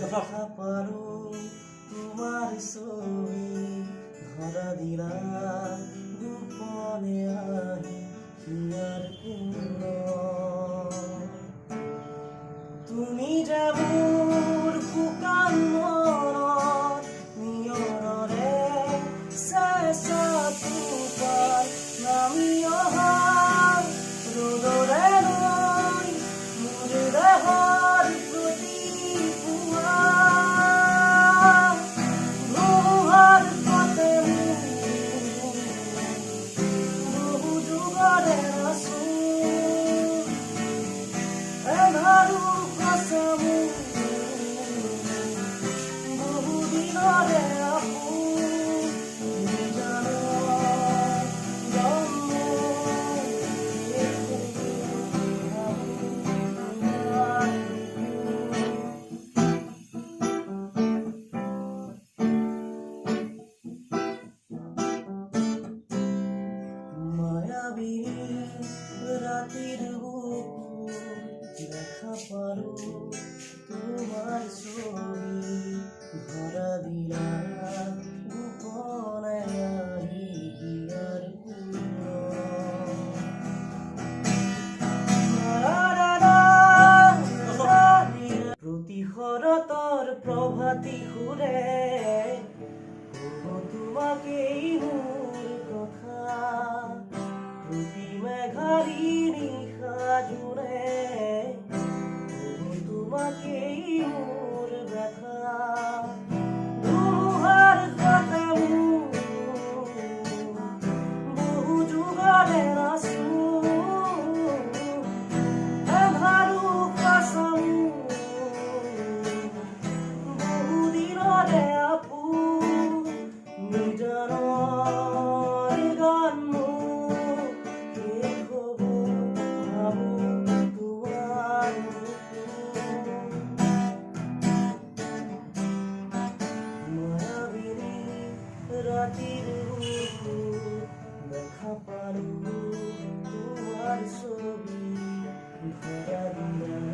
দেখা পাৰো তোমাৰ ছবি ধৰা দিলা গোপনে আহি হিয়াৰ কুণ্ড তুমি যে মোৰ শুকান মনত নিয়ৰৰে চেঁচা টোপাল নামি অহা ৰ'দৰে নৈ মোৰ দেহৰ প্ৰতি পুৱা ধুমুহাৰ পথে বহু যুগৰে আছো এনাৰু কাছামু বহু দিনৰে আপু ৰাতেৰ বুকুৰ দেখা পাৰো তোমাৰ ছবি ধৰা দিলা গোপনে আহি হিয়াৰ কুণ্ড প্ৰতিশৰতৰ প্ৰভাতী সুৰে তোমাকেই মোৰ কথা প্রতি মেঘারি নিশা জুড়ে তোমাকেই মোর ব্যথা ধুমুহার কথা বহু যুগরে আছো এভারু কাছাম বহু দিনরে আপু নিজর রাতের বুকুর দেখা পারো তোমার ছবি ধরা দিলা